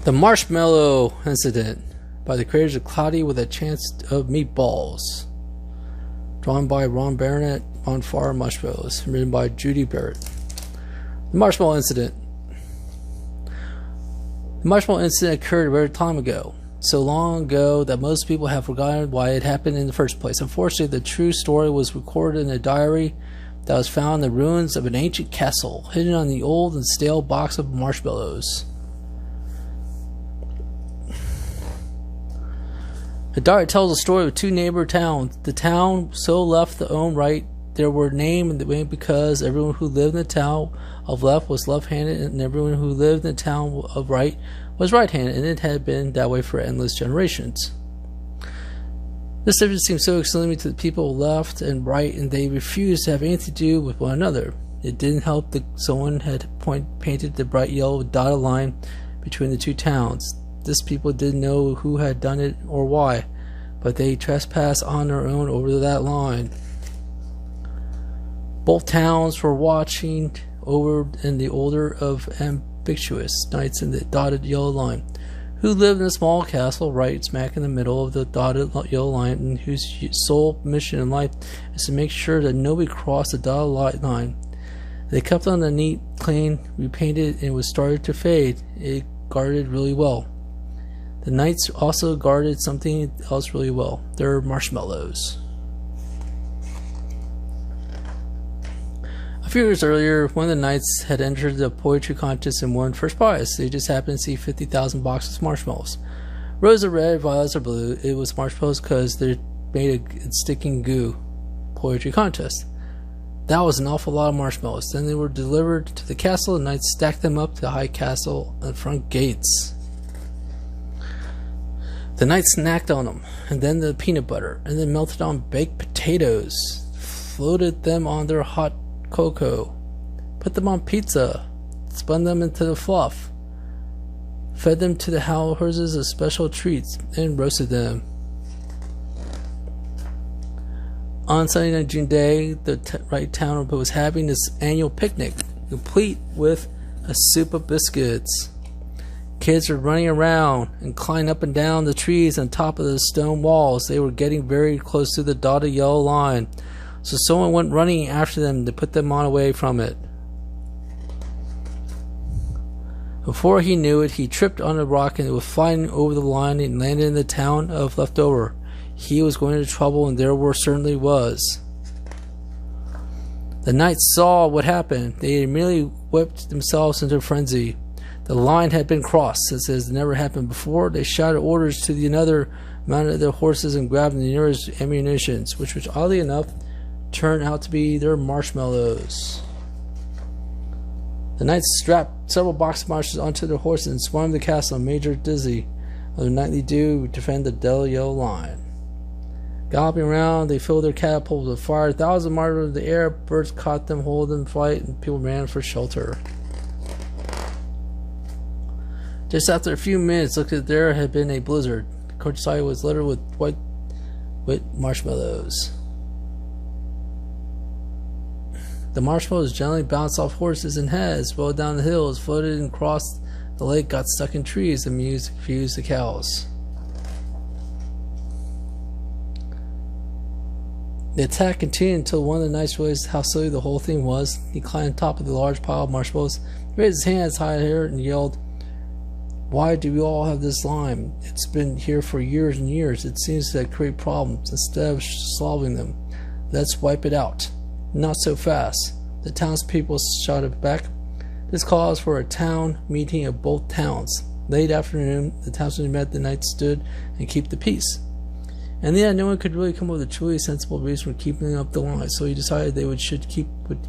The Marshmallow Incident by the creators of Cloudy with a Chance of Meatballs. Drawn by Barrett, on Far Marshmallows. Written by Judy, Barrett. The Marshmallow Incident. The Marshmallow Incident occurred a very time ago. So long ago that most people have forgotten why it happened in the first place. Unfortunately, the true story was recorded in a diary that was found in the ruins of an ancient castle, hidden on the old and stale box of marshmallows. The diary tells the story of two neighbor towns. The town so left their own right. They were named because everyone who lived in the town of left was left-handed, and everyone who lived in the town of right was right-handed, and it had been that way for endless generations. This difference seemed so extreme to the people left and right, and they refused to have anything to do with one another. It didn't help that someone had painted the bright yellow dotted line between the two towns. These people didn't know who had done it or why, but they trespassed on their own over that line. Both towns were watching over in the order of Ambidextrous Knights in the dotted yellow line, who lived in a small castle right smack in the middle of the dotted yellow line, and whose sole mission in life is to make sure that nobody crossed the dotted line. They kept on the neat, clean, repainted, and was started to fade. It guarded really well. The Knights also guarded something else really well. Their marshmallows. A few years earlier, one of the Knights had entered the poetry contest and won first prize. They just happened to see 50,000 boxes of marshmallows. Roses are red, violets are blue. It was marshmallows because they're made of sticking goo. Poetry contest. That was an awful lot of marshmallows. Then they were delivered to the castle. The Knights stacked them up to the high castle and front gates. The Knights snacked on them, and then the peanut butter, and then melted on baked potatoes, floated them on their hot cocoa, put them on pizza, spun them into the fluff, fed them to the horses as special treats, and roasted them. On Sunday night, June day, the town was having this annual picnic, complete with a soup of biscuits. Kids were running around and climbing up and down the trees on top of the stone walls. They were getting very close to the dotted yellow line, so someone went running after them to put them on away from it. Before he knew it, he tripped on a rock and was flying over the line and landed in the town of Leftover. He was going into trouble, and there certainly was. The Knights saw what happened. They immediately whipped themselves into a frenzy. The line had been crossed, as has never happened before. They shouted orders to the another, mounted their horses, and grabbed the nearest ammunition, which oddly enough turned out to be their marshmallows. The Knights strapped several box of marshmallows onto their horses and swarmed the castle and made her dizzy on their nightly due to defend the dull yellow line. Galloping around, they filled their catapults with fire. Thousands of marshmallows in the air. Birds caught them, hold them in flight, and people ran for shelter. Just after a few minutes, looked at there had been a blizzard. The countryside was littered with white marshmallows. The marshmallows gently bounced off horses and heads, rolled down the hills, floated and crossed the lake, got stuck in trees, and confused the cows. The attack continued until one of the Knights realized how silly the whole thing was. He climbed on top of the large pile of marshmallows, raised his hands high here, and yelled, "Why do we all have this line? It's been here for years and years. It seems to create problems instead of solving them. Let's wipe it out." "Not so fast," the townspeople shouted back. This calls for a town meeting of both towns. Late afternoon, the townsmen met. The Knights stood and kept the peace. And yeah, no one could really come up with a truly sensible reason for keeping up the line, so he decided they should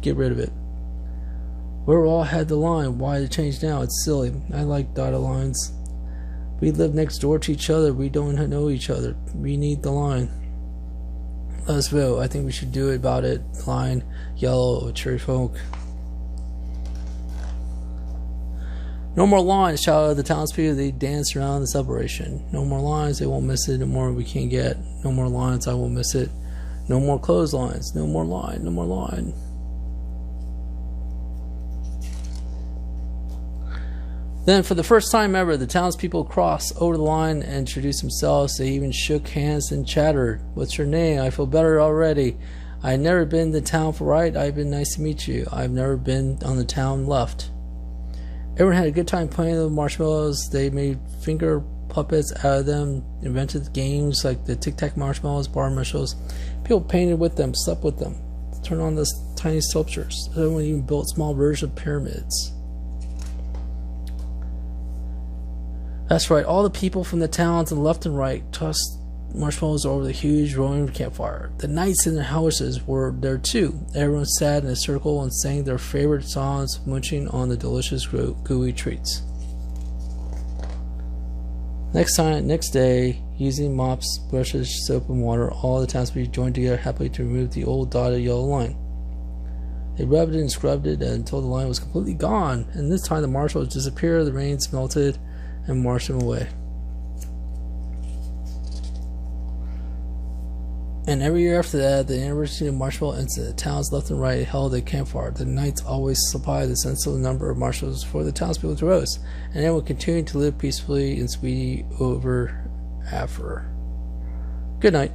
get rid of it. We all had the line. Why to change now? It's silly. I like dotted lines. We live next door to each other. We don't know each other. We need the line. Let's vote. I think we should do it about it. Line, yellow, cherry folk. "No more lines," shouted the townspeople. They danced around the celebration. "No more lines. They won't miss it. No more we can't get. No more lines. I won't miss it. No more clotheslines. No more line. No more line." Then, for the first time ever, the townspeople crossed over the line and introduced themselves. They even shook hands and chattered. "What's your name? I feel better already. I've never been to town for right. I've been nice to meet you. I've never been on the town left." Everyone had a good time playing with marshmallows. They made finger puppets out of them, invented games like the tic-tac marshmallows, bar marshmallows. People painted with them, slept with them, turned on the tiny sculptures. Everyone even built small versions of pyramids. That's right, all the people from the towns on the left and right tossed marshmallows over the huge roaring campfire. The knights in their houses were there too. Everyone sat in a circle and sang their favorite songs, munching on the delicious gooey treats. Next day, using mops, brushes, soap, and water, all the townspeople joined together happily to remove the old dotted yellow line. They rubbed it and scrubbed it until the line was completely gone, and this time the marshmallows disappeared, the rains melted, and washed them away. And every year after that, the anniversary of the Marshmallow Incident, the towns left and right held a campfire. The knights always supplied the sensible number of marshmallows for the townspeople to roast, and everyone continued to live peacefully and sweetly over after. Good night.